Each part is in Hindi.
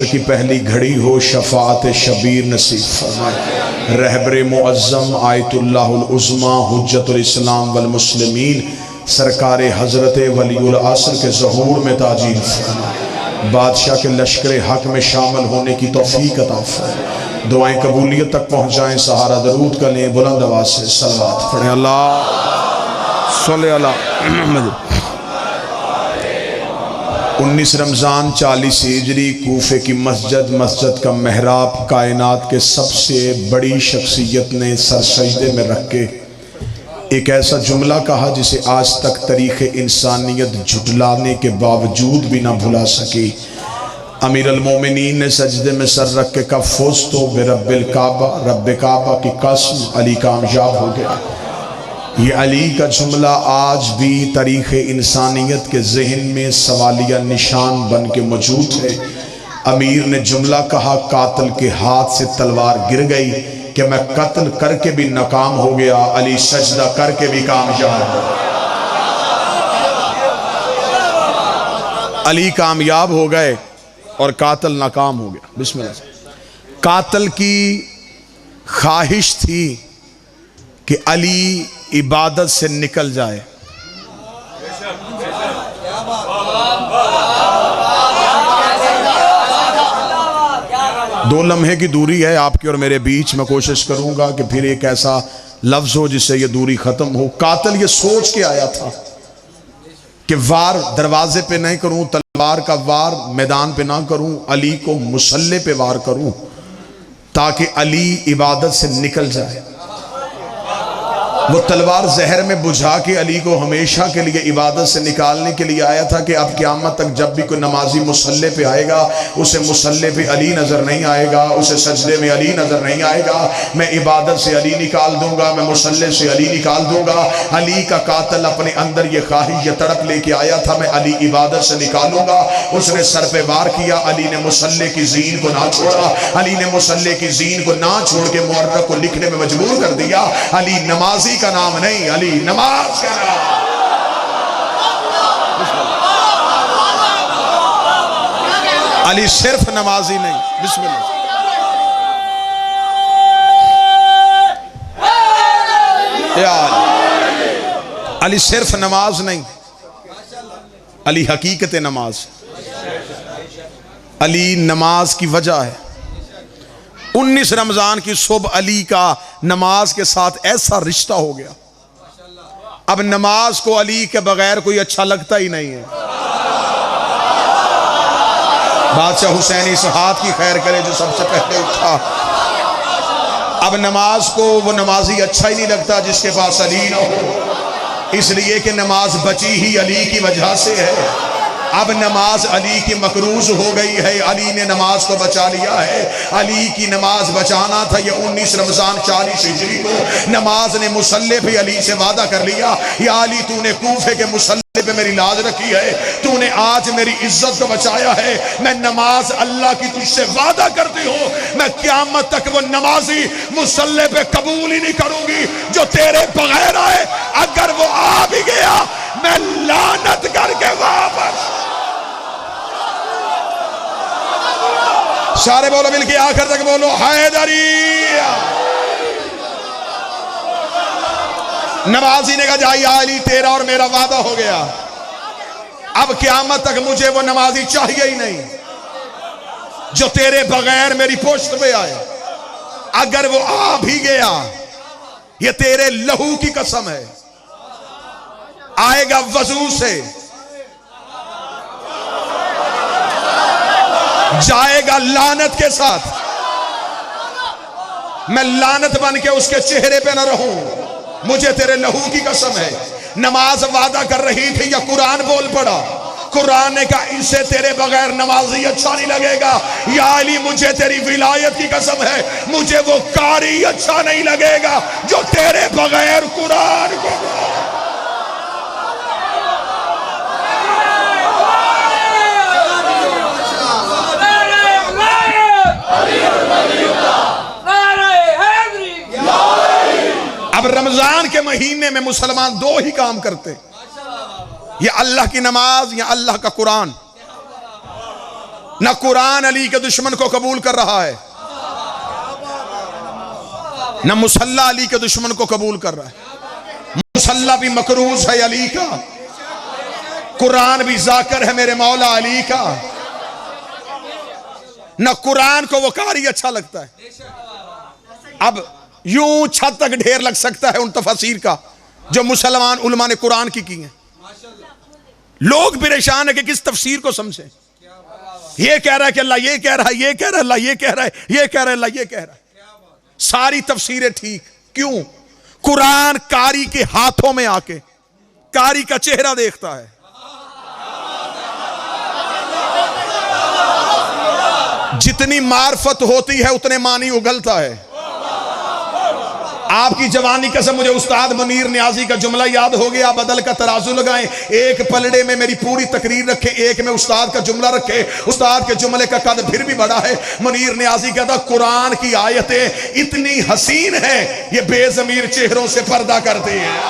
की पहली घड़ी हो, शफाअत शबीर नसीब फरमाए। रहबरे मुअज़्ज़म आयतुल्लाहुल उज़्मा हुज्जतुल इस्लाम वल मुस्लिमीन सरकार हज़रत वलीउल असर के ज़हूर में ताजील फरमाए। बादशाह के लश्कर हक में शामिल होने की तौफीक अता फरमाए। दुआएं कबूलियत तक पहुँचाएँ। सहारा दरूद का लें, बुलंद आवाज़ से सलवात पढ़ें। अल्लाह सल्ले अला मुहम्मद। 19 रमज़ान 40 हिजरी कूफे की मस्जिद का महराब कायनात के सबसे बड़ी शख्सियत ने सर सजदे में रख के एक ऐसा जुमला कहा जिसे आज तक तारीख़ इंसानियत झुटलाने के बावजूद भी ना भुला सकी। अमीर अल मोमिनीन ने सजदे में सर रख के कहा, फ़ुज़्तु बिरब्बिल काबा, रब्बे काबा की कसम, अली कामयाब हो गया। ये अली का जुमला आज भी तारीख़ इंसानियत के जहन में सवालिया निशान बन के मौजूद है। अमीर ने जुमला कहा, कातिल के हाथ से तलवार गिर गई कि मैं कत्ल करके भी नाकाम हो गया, अली सजदा करके भी कामयाब हो गया। अली कामयाब हो गए और कातिल नाकाम हो गया। बिस्मिल्लाह। कातिल की ख्वाहिश थी कि अली इबादत से निकल जाए। दो लम्हे की दूरी है आपकी और मेरे बीच। मैं कोशिश करूंगा कि फिर एक ऐसा लफ्ज हो जिससे ये दूरी खत्म हो। कातिल ये सोच के आया था कि वार दरवाजे पे नहीं करूं, तलवार का वार मैदान पे ना करूं, अली को मुसल्ले पे वार करूं ताकि अली इबादत से निकल जाए। वो तलवार जहर में बुझा के अली को हमेशा के लिए इबादत से निकालने के लिए आया था कि अब क़यामत तक जब भी कोई नमाजी मुसल्ले पे आएगा उसे मुसल्ले पे अली नज़र नहीं आएगा, उसे सजदे में अली नज़र नहीं आएगा। मैं इबादत से अली निकाल दूंगा, मैं मुसल्ले से अली निकाल दूंगा। अली का कातिल अपने अंदर ये ख्वाहिश, ये तड़प लेके आया था, मैं अली इबादत से निकालूंगा। उसने सर पे वार किया, अली ने मुसल्ले की जीन को ना छोड़ा। अली ने मुसल्ले की जीन को ना छोड़ के मुअर्रख को लिखने में मजबूर कर दिया। अली नमाजी का नाम नहीं, अली नमाज का नाम। अली सिर्फ नमाजी नहीं। बिस्मिल्लाह। अली सिर्फ नमाज नहीं, अली हकीकत नमाज। अली नमाज की वजह है। 19 रमजान की सुबह अली का नमाज के साथ ऐसा रिश्ता हो गया, अब नमाज को अली के बगैर कोई अच्छा लगता ही नहीं है। बादशाह हुसैन इस हाथ की खैर करे जो सबसे पहले उठा। अब नमाज को वो नमाजी अच्छा ही नहीं लगता जिसके पास अली ना हो, इसलिए कि नमाज बची ही अली की वजह से है। अब नमाज अली की मकरूज हो गई है, अली ने नमाज को बचा लिया है। अली की नमाज बचाना था। ये 19 रमजान 40 हिजरी को नमाज ने मुसल्ले पे अली से वादा कर लिया, या अली तूने कूफे के मुसल्ले पे मेरी लाज रखी है, तूने आज मेरी इज्जत को बचाया है। मैं नमाज अल्लाह की तुझसे वादा करती हूँ, मैं क़यामत तक वो नमाजी मुसल्ले पे कबूल ही नहीं करूंगी जो तेरे बगैर आए। अगर वो आ भी गया मैं लानत करके वापस। सारे बोलो मिलके आखिर तक बोलो हैदरी। नमाजी ने कहा, जाइए अली तेरा और मेरा वादा हो गया, अब क़यामत तक मुझे वो नमाजी चाहिए ही नहीं जो तेरे बगैर मेरी पोस्ट पे आए। अगर वो आ भी गया, ये तेरे लहू की कसम है, आएगा वजू से, जाएगा लानत के साथ। मैं लानत बन के उसके चेहरे पे न रहूं, मुझे तेरे लहू की कसम है। नमाज वादा कर रही थी या कुरान बोल पड़ा। कुरान ने कहा, इनसे तेरे बगैर नमाजी अच्छा नहीं लगेगा। या अली मुझे तेरी विलायत की कसम है, मुझे वो कारी अच्छा नहीं लगेगा जो तेरे बगैर कुरान को। अब रमजान के महीने में मुसलमान दो ही काम करते, या अल्लाह की नमाज या अल्लाह का कुरान। ना कुरान अली के दुश्मन को कबूल कर रहा है, ना मुसल्ला अली के दुश्मन को कबूल कर रहा है। मुसल्ला भी मकरूज है अली का, कुरान भी जाकर है मेरे मौला अली का। ना कुरान को वो कारी अच्छा लगता है। अब यूं छत तक ढेर लग सकता है उन तफसीर का जो मुसलमान उलमा ने कुरान की हैं। लोग परेशान है कि किस तफसीर को समझे। ये कह रहा है कि अल्लाह ये कह रहा है, ये कह रहा है अल्लाह ये कह रहा है, ये कह रहा है अल्लाह ये कह रहा है। सारी तफसीरें ठीक, क्यों? कुरान कारी के हाथों में आके कारी का चेहरा देखता है। जितनी मार्फत होती है उतने मानी उगलता है। आपकी जवानी कसम मुझे उस्ताद मुनीर नियाजी का जुमला याद हो गया। बदल का तराजू लगाएं, एक पलड़े में मेरी पूरी तकरीर रखे, एक में उस्ताद का जुमला रखे। उस्ताद के जुमले का कद फिर भी बड़ा है। मुनीर नियाजी कहता कुरान की आयतें इतनी हसीन हैं ये बेजमीर चेहरों से पर्दा करती हैं।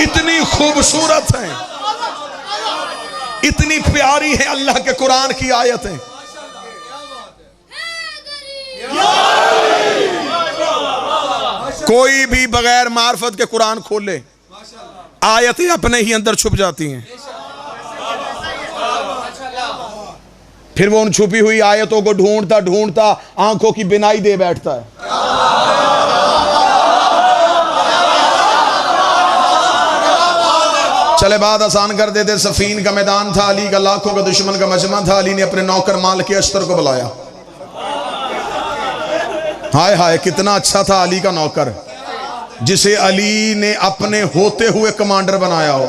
इतनी खूबसूरत हैं, इतनी प्यारी है अल्लाह के कुरान की आयतें। कोई भी बगैर मार्फत के कुरान खोले, आयतें अपने ही अंदर छुप जाती हैं। फिर वो उन छुपी हुई आयतों को ढूंढता ढूंढता आंखों की बिनाई दे बैठता है। चले बात आसान कर देते। सफीन का मैदान था, अली का लाखों का दुश्मन का मजमा था। अली ने अपने नौकर माल के अश्तर को बुलाया। हाय हाय कितना अच्छा था अली का नौकर, जिसे अली ने अपने होते हुए कमांडर बनाया हो।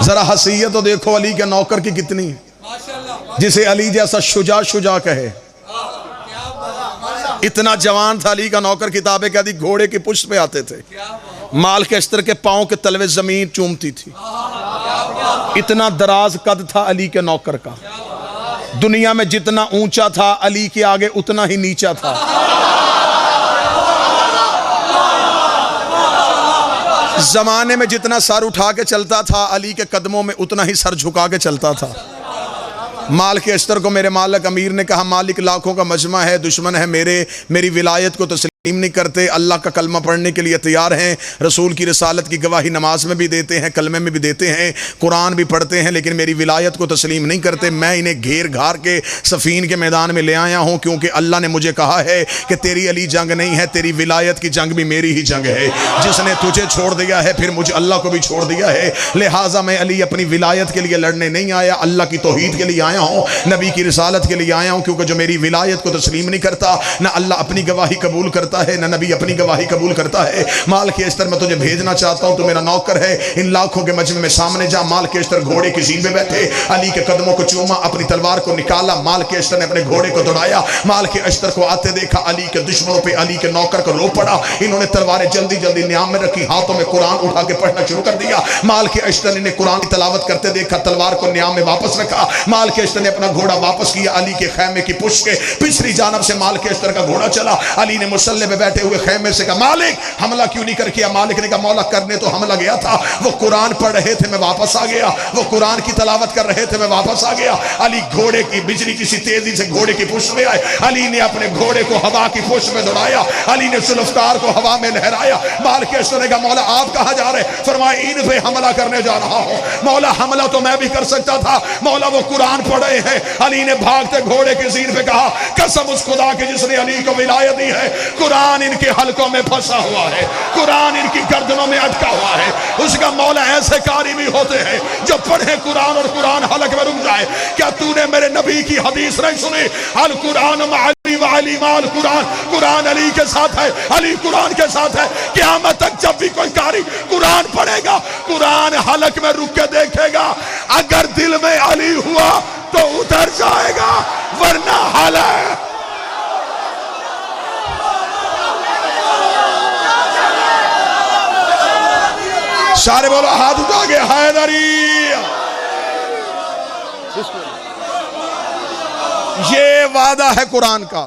जरा हसीयत तो देखो अली के नौकर की कितनी, जिसे अली जैसा शुजा शुजा कहे। इतना जवान था अली का नौकर, किताबें कहती घोड़े की पुष्ट पे आते थे, माल के अस्तर के पांव के तलवे जमीन चूमती थी। इतना दराज कद था अली के नौकर का। दुनिया में जितना ऊंचा था अली के आगे उतना ही नीचा था। जमाने में जितना सर उठा के चलता था अली के कदमों में उतना ही सर झुका के चलता था। माल के अश्तर को मेरे मालिक अमीर ने कहा, मालिक लाखों का मजमा है, दुश्मन है मेरी विलायत को तस्लीम नहीं करते, अल्लाह का कलमा पढ़ने के लिए तैयार हैं, रसूल की रिसालत की गवाही नमाज में भी देते हैं, कलमे में भी देते हैं, कुरान भी पढ़ते हैं, लेकिन मेरी विलायत को तस्लीम नहीं करते। मैं इन्हें घेर घार के सफ़ीन के मैदान में ले आया हूँ, क्योंकि अल्लाह ने मुझे कहा है कि तेरी अली जंग नहीं है, तेरी विलायत की जंग भी मेरी ही जंग है। जिसने तुझे छोड़ दिया है फिर मुझे अल्लाह को भी छोड़ दिया है। लिहाजा मैं अली अपनी विलायत के लिए लड़ने नहीं आया, अल्लाह की तौहीद के लिए आया हूँ, नबी की रिसालत के लिए आया हूँ। क्योंकि जो मेरी विलायत को तस्लीम नहीं करता, ना अल्लाह अपनी गवाही कबूल करता है, ना नबी अपनी गवाही कबूल करता है। माल के अस्तर में तुझे भेजना चाहता हूँ, तो मेरा नौकर है, इन लाखों के मजमे में सामने जा। माल के अस्तर घोड़े की सीन में बैठे, अली के कदमों को चूमा, अपनी तलवार को निकाला। माल के अस्तर ने अपने घोड़े को दौड़ाया। माल के अस्तर को आते देखा, अली के दुश्मनों पे अली के नौकर को रो पड़ा। इन्होंने तलवारें जल्दी जल्दी न्याम में रखी, हाथों में कुरान उठा के पढ़ना शुरू कर दिया। माल के अस्तर ने कुरान की तलावत करते देखा, तलवार को न्याम में वापस रखा। माल के अस्तर ने अपना घोड़ा वापस किया। अली के खैमे की पुष्ट के पिछली जानब से माल के अस्तर का घोड़ा चला। अली ने मुसल्ले में बैठे हुए खैमे से कहा, मालिक हमला क्यों नहीं कर किया? मालिक ने कहा, मौला करने तो हमला गया था, वो कुरान पढ़ रहे थे, मैं वापस आ गया। वो कुरान की तलावत कर रहे थे, मैं वापस आ गया। अली घोड़े की बिजली किसी तेजी से घोड़े की पुष्ट में आए। अली ने अपने घोड़े को हवा की पुष्ट में दौड़ाया। अली ने जुल्फकार को हवा में लहराया। माल के अस्तर ने कहा, मौला आप कहां जा रहे? फरमाया, इन पे हमला करने जा रहा हूं। मौला हमला तो मैं भी कर सकता था, मौला वो कुरान पढ़ रहे हैं। अली ने भागते घोड़े की जीन पे कहा, कसम उस खुदा के जिसने अली को विलायत दी है, कुरान इनके हलकों में फंसा हुआ है, कुरान इनकी गर्दनों में अटका हुआ है। उसका मौला ऐसे कारी भी होते हैं जो पढ़े कुरान और कुरान हलक में रुक जाए। क्या तूने मेरे नबी की हदीस नहीं सुनी? अल कुरान अली व अली माल कुरान, कुरान अली के साथ है, अली कुरान के साथ है। क़यामत तक जब भी कोई कारी कुरान पढ़ेगा, कुरान हलक में रुक के देखेगा, अगर दिल में अली हुआ तो उतर जाएगा, वरना हलक। सारे बोलो हाथ उठा के हैदरी। ये वादा है कुरान का।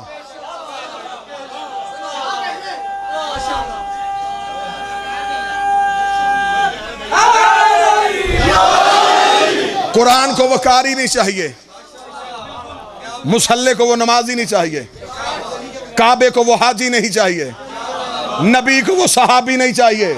कुरान को वो कारी नहीं चाहिए, मुसल्ले को वो नमाजी नहीं चाहिए, काबे को वो हाजी नहीं चाहिए, नबी को वो सहाबी नहीं चाहिए।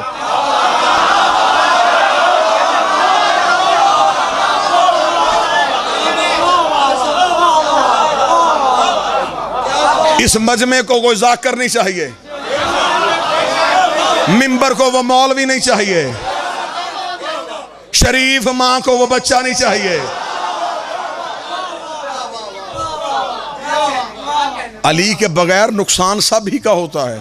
इस मजमे को कोई जाकर नहीं चाहिए, मिंबर को वो मौलवी नहीं चाहिए, शरीफ मां को वो बच्चा नहीं चाहिए। अली के बगैर नुकसान सभी का होता है।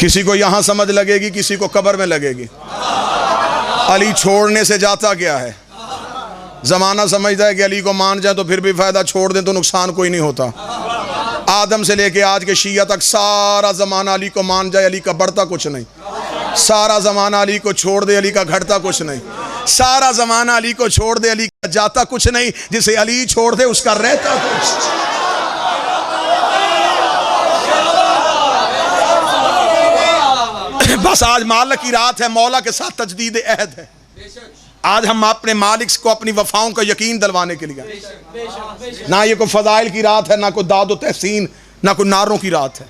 किसी को यहां समझ लगेगी, किसी को कब्र में लगेगी। अली छोड़ने से जाता क्या है? जमाना समझता है कि अली को मान जाए तो फिर भी फायदा, छोड़ दें तो नुकसान कोई नहीं होता। आदम से लेके आज के शिया तक सारा जमाना अली को मान जाए, अली का बढ़ता कुछ नहीं। सारा जमाना अली को छोड़ दे, अली का घटता कुछ नहीं। सारा जमाना अली को छोड़ दे, अली का जाता कुछ नहीं। जिसे अली छोड़ दे उसका रहता कुछ। बस आज मालिक की रात है, मौला के साथ तजदीद अहद है। आज हम अपने मालिक को अपनी वफाओं का यकीन दिलवाने के लिए, ना ये कोई फजाइल की रात है, ना कोई दादो तहसीन, ना कोई नारों की रात है।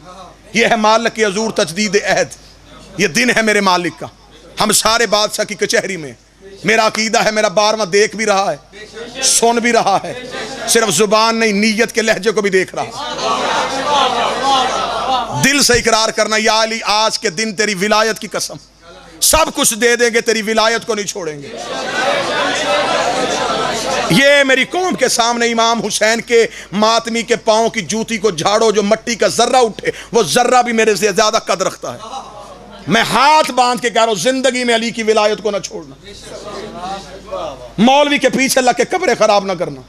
ये है मालिक की हजूर तजदीद अहद। ये दिन है मेरे मालिक का। हम सारे बादशाह की कचहरी में। मेरा अकीदा है, मेरा बारवां देख भी रहा है, सुन भी रहा है, सिर्फ जुबान नहीं नीयत के लहजे को भी देख रहा है। दिल से इकरार करना, या अली आज के दिन तेरी विलायत की कसम, सब कुछ दे देंगे, तेरी विलायत को नहीं छोड़ेंगे। ये मेरी कौम के सामने इमाम हुसैन के मातमी के पांव की जूती को झाड़ो, जो मट्टी का जर्रा उठे वो जर्रा भी मेरे से ज्यादा कदर रखता है। मैं हाथ बांध के कह रहा हूं, जिंदगी में अली की विलायत को ना छोड़ना। मौलवी के पीछे लग के कब्रें खराब ना करना।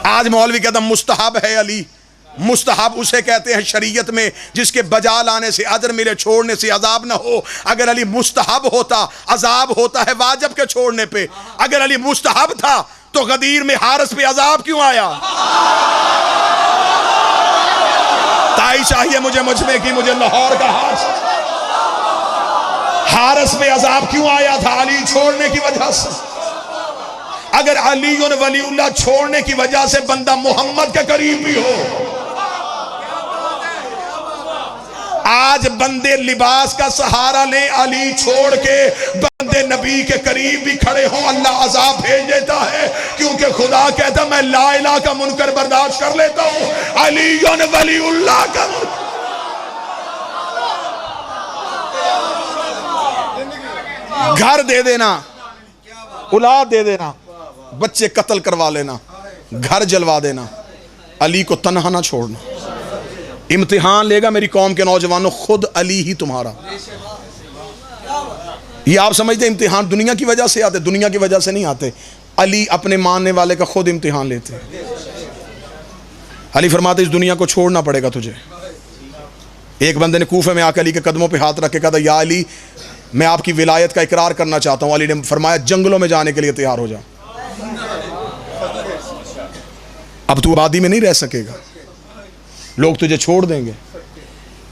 आज मौलवी कहता मुस्तहब है अली। मुस्तहब उसे कहते हैं शरीयत में जिसके बजा लाने से अजर मिले, छोड़ने से अजाब ना हो। अगर अली मुस्तहब होता, अजाब होता है वाजिब के छोड़ने पे। अगर अली मुस्तहब था तो गदीर में हारिस पे अजाब क्यों आया? ताई चाहिए मुझे मजमे की, मुझे लाहौर का हारिस पे अजाब क्यों आया था? अली छोड़ने की वजह से। अगर अली और वलीउल्लाह छोड़ने की वजह से बंदा मोहम्मद के करीब भी हो, आज बंदे लिबास का सहारा ले, अली छोड़ के बंदे नबी के करीब भी खड़े हों, अल्लाह अजाब भेज देता है। क्योंकि खुदा कहता मैं ला इलाहा का मुनकर बर्दाश्त कर लेता हूं, अली और वलीउल्लाह का घर दे देना, औलाद दे देना, बच्चे कत्ल करवा लेना, घर जलवा देना, अली को तन्हा ना छोड़ना। इम्तिहान लेगा मेरी कौम के नौजवानों, खुद अली ही तुम्हारा। ये आप समझते इम्तिहान दुनिया की वजह से आते? दुनिया की वजह से नहीं आते। अली अपने मानने वाले का खुद इम्तिहान लेते हैं। अली फरमाते इस दुनिया को छोड़ना पड़ेगा तुझे। एक बंदे ने कूफे में आकर अली के कदमों पे हाथ रख के कहा, या अली मैं आपकी विलायत का इकरार करना चाहता हूं। अली ने फरमाया जंगलों में जाने के लिए तैयार हो जा, अब तू आबादी में नहीं रह सकेगा, लोग तुझे छोड़ देंगे।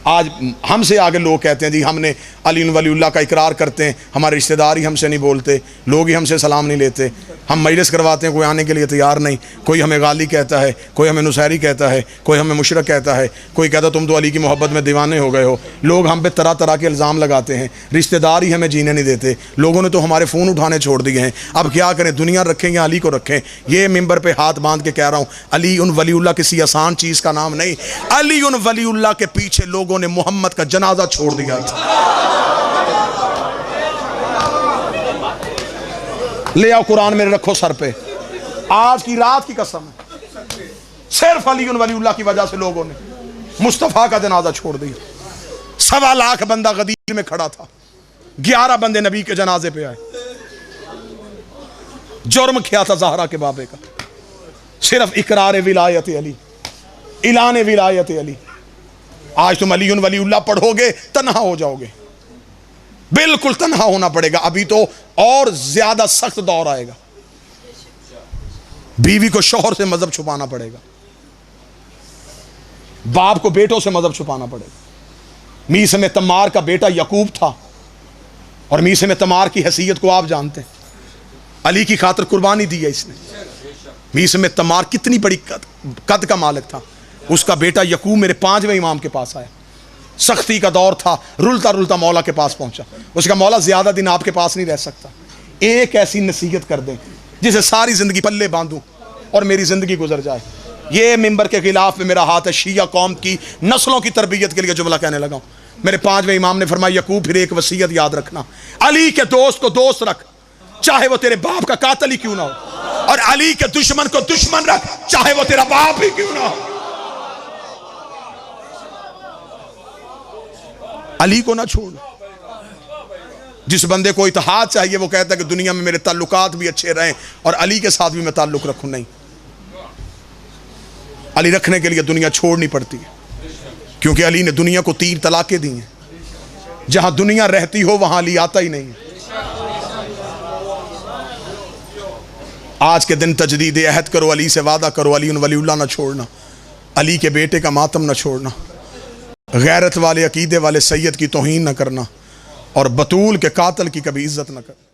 आज हमसे आगे लोग कहते हैं जी हमने अली वलीउल्लाह का इकरार करते हैं, हमारे रिश्तेदार ही हमसे नहीं बोलते, लोग ही हमसे सलाम नहीं लेते, हम मजलिस करवाते हैं कोई आने के लिए तैयार नहीं, कोई हमें गाली कहता है, कोई हमें नुसैरी कहता है, कोई हमें मुशरक कहता है, कोई कहता तुम तो अली की मोहब्बत में दीवाने हो गए हो। लोग हम पे तरह तरह के इल्ज़ाम लगाते हैं, रिश्तेदार ही हमें जीने नहीं देते, लोगों ने तो हमारे फ़ोन उठाने छोड़ दिए हैं। अब क्या करें, दुनिया रखें या अली को रखें? ये मिंबर पर हाथ बांध के कह रहा हूँ, अली उन वलीउल्लाह किसी आसान चीज़ का नाम नहीं। अली उन वलीउल्लाह के पीछे लोगों ने मोहम्मद का जनाजा छोड़ दिया था। ले आओ कुरान मेरे रखो सर पे, आज की रात की कसम है, सिर्फ अली वलीउल्लाह की वजह से लोगों ने मुस्तफा का जनाजा छोड़ दिया। 1.25 लाख बंदा गदीर में खड़ा था, 11 बंदे नबी के जनाजे पे आए। जुर्म क्या था ज़हरा के बाबे का? सिर्फ इकरार विलायत अली, इलान विलायत अली। आज तुम अली वलीउल्लाह पढ़ोगे तन्हा हो जाओगे, बिल्कुल तन्हा होना पड़ेगा। अभी तो और ज्यादा सख्त दौर आएगा, बीवी को शौहर से मजहब छुपाना पड़ेगा, बाप को बेटों से मजहब छुपाना पड़ेगा। मीस में तम्मार का बेटा यकूब था, और मीसे में तमार की हैसियत को आप जानते हैं, अली की खातिर कुर्बानी दी है इसने। मीसे में तमार कितनी बड़ी कद का मालिक था। उसका बेटा यकूब मेरे 5वें इमाम के पास आया, सख्ती का दौर था, रुलता रुलता मौला के पास पहुंचा। उसका मौला ज्यादा दिन आपके पास नहीं रह सकता, एक ऐसी नसीहत कर दें जिसे सारी जिंदगी पल्ले बांधूं और मेरी जिंदगी गुजर जाए। ये मिंबर के खिलाफ में मेरा हाथ है, शिया कौम की नस्लों की तरबियत के लिए जुमला कहने लगा हूं। मेरे 5वें इमाम ने फरमाया, यकूब फिर एक वसीयत याद रखना, अली के दोस्त को दोस्त रख, चाहे वो तेरे बाप का कातिल ही क्यों ना हो, और अली के दुश्मन को दुश्मन रख, चाहे वो तेरा बाप ही क्यों ना हो। अली को ना छोड़ना। जिस बंदे को इत्तेहाद चाहिए वो कहता है कि दुनिया में मेरे ताल्लुकात भी अच्छे रहें और अली के साथ भी मैं ताल्लुक रखूं, नहीं। अली रखने के लिए दुनिया छोड़नी पड़ती है, क्योंकि अली ने दुनिया को 3 तलाकें दी हैं। जहां दुनिया रहती हो वहां अली आता ही नहीं है। आज के दिन तजदीद अहद करो, अली से वादा करो, अली वलीउल्लाह ना छोड़ना, अली के बेटे का मातम ना छोड़ना, गैरत वाले अकीदे वाले सैयद की तौहीन ना करना, और बतूल के कातिल की कभी इज्जत ना करना।